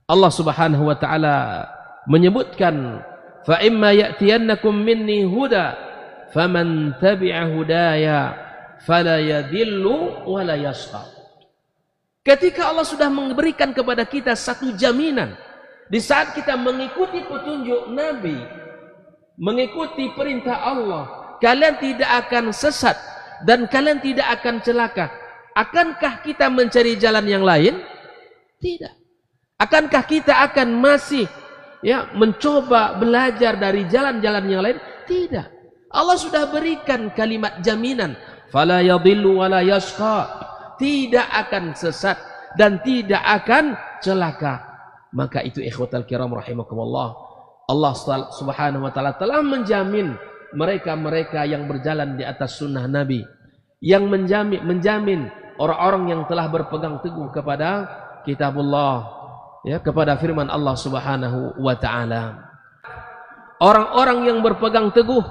Allah Subhanahu wa taala menyebutkan, fa imma ya'tiyannakum minni huda faman tabi'a hudaya fala yadhillu wa la yashqa. Ketika Allah sudah memberikan kepada kita satu jaminan, di saat kita mengikuti petunjuk Nabi, mengikuti perintah Allah, kalian tidak akan sesat dan kalian tidak akan celaka. Akankah kita mencari jalan yang lain? Tidak. Akankah kita akan masih mencoba belajar dari jalan-jalan yang lain? Tidak. Allah sudah berikan kalimat jaminan, fala yadhillu wa la yashqa, tidak akan sesat dan tidak akan celaka. Maka itu ikhwatal kiram rahimakumullah, Allah Subhanahu wa taala telah menjamin mereka-mereka yang berjalan di atas sunnah Nabi, yang menjamin orang-orang yang telah berpegang teguh kepada kitabullah, kepada firman Allah Subhanahu wa taala. Orang-orang yang berpegang teguh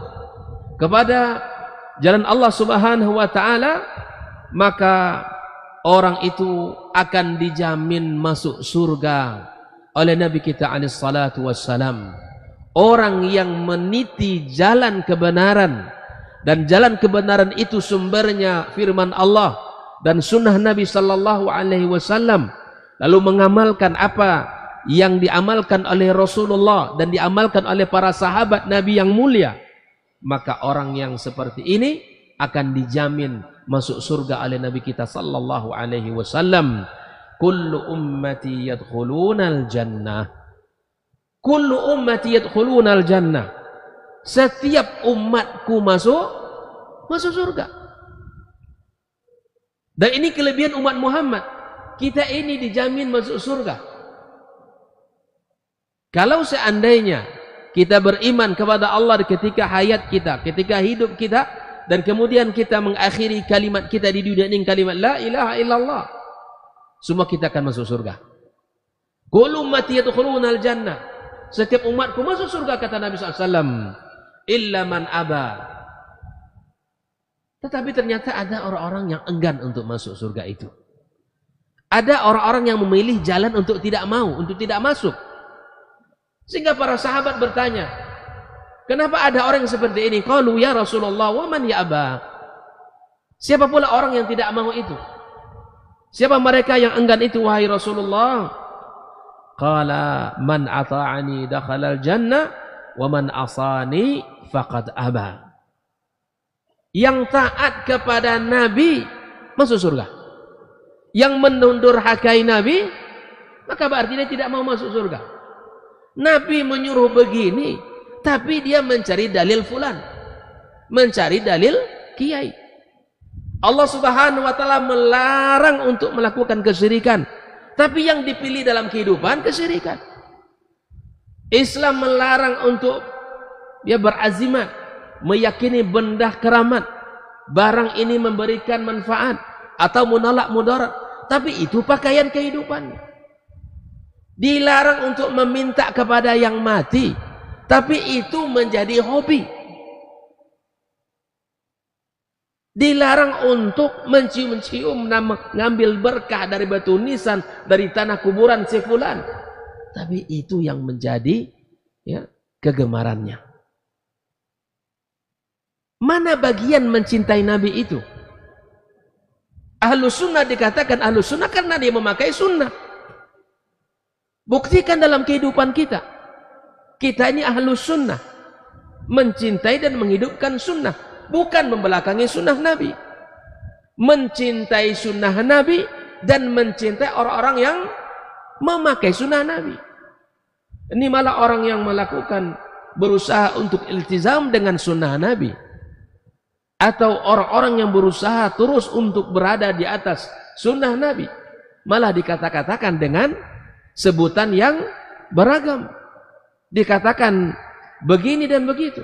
kepada jalan Allah Subhanahu wa taala, maka orang itu akan dijamin masuk surga oleh Nabi kita alaihi salatu wassalam. Orang yang meniti jalan kebenaran, dan jalan kebenaran itu sumbernya firman Allah dan sunnah Nabi sallallahu alaihi wasallam, lalu mengamalkan apa yang diamalkan oleh Rasulullah dan diamalkan oleh para sahabat Nabi yang mulia, maka orang yang seperti ini akan dijamin masuk surga oleh Nabi kita sallallahu alaihi wasallam. Kullu ummati yadkhulunal jannah. Kullu ummati yadkhulunal jannah. Setiap umatku masuk surga. Dan ini kelebihan umat Muhammad. Kita ini dijamin masuk surga. Kalau seandainya kita beriman kepada Allah ketika hayat kita, ketika hidup kita, dan kemudian kita mengakhiri kalimat kita di dunia ini kalimat la ilaha illallah, semua kita akan masuk surga. Kullu ummati yadkhulunal jannah. Setiap umatku masuk surga, kata Nabi SAW, illa man aba. Tetapi ternyata ada orang-orang yang enggan untuk masuk surga itu. Ada orang-orang yang memilih jalan untuk tidak mau, untuk tidak masuk. Sehingga para sahabat bertanya, kenapa ada orang yang seperti ini? Qalu ya Rasulullah, wa man ya'ba? Siapa pula orang yang tidak mau itu? Siapa mereka yang enggan itu, wahai Rasulullah? Qala man ata'ani dakhalal jannah wa man asani faqad aba. Yang taat kepada Nabi masuk surga. Yang menundurhakai Nabi, maka berarti dia tidak mau masuk surga. Nabi menyuruh begini, tapi dia mencari dalil fulan, mencari dalil kiai. Allah Subhanahu wa taala melarang untuk melakukan kesyirikan, tapi yang dipilih dalam kehidupan kesyirikan. Islam melarang untuk berazimat, meyakini benda keramat, barang ini memberikan manfaat atau menolak mudarat, tapi itu pakaian kehidupannya. Dilarang untuk meminta kepada yang mati, tapi itu menjadi hobi. Dilarang untuk mencium-cium, mengambil berkah dari batu nisan, dari tanah kuburan si fulan, tapi itu yang menjadi kegemarannya. Mana bagian mencintai Nabi itu? Ahlus sunnah dikatakan ahlus sunnah karena dia memakai sunnah. Buktikan dalam kehidupan kita. Kita ini ahlus sunnah, mencintai dan menghidupkan sunnah, bukan membelakangi sunnah Nabi. Mencintai sunnah Nabi dan mencintai orang-orang yang memakai sunnah Nabi. Ini malah orang yang melakukan, berusaha untuk iltizam dengan sunnah Nabi, atau orang-orang yang berusaha terus untuk berada di atas sunnah Nabi, malah dikata-katakan dengan sebutan yang beragam. Dikatakan begini dan begitu,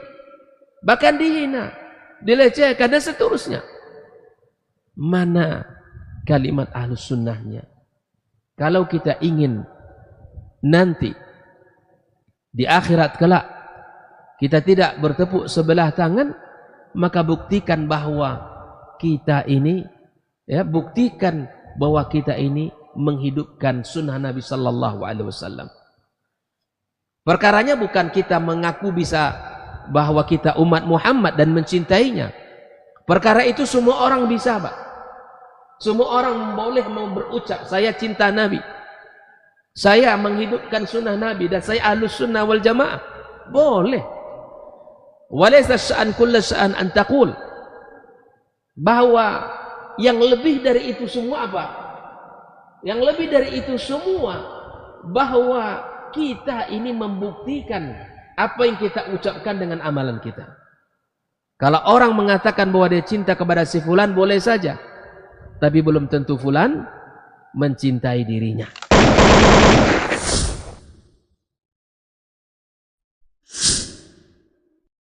bahkan dihina, dilecehkan dan seterusnya. Mana kalimat ahlus sunnahnya? Kalau kita ingin nanti di akhirat kelak kita tidak bertepuk sebelah tangan, maka buktikan bahwa kita ini buktikan bahwa kita ini menghidupkan sunnah Nabi sallallahu alaihi wasallam. Perkaranya bukan kita mengaku bisa bahwa kita umat Muhammad dan mencintainya. Perkara itu semua orang bisa, Pak. Semua orang boleh mau berucap, saya cinta Nabi, saya menghidupkan sunnah Nabi, dan saya ahlus sunnah wal jamaah. Boleh. Walaysa sya'an kullu sya'an an taqul, bahwa yang lebih dari itu semua apa? Yang lebih dari itu semua bahwa kita ini membuktikan apa yang kita ucapkan dengan amalan kita. Kalau orang mengatakan bahwa dia cinta kepada si fulan, boleh saja, tapi belum tentu fulan mencintai dirinya.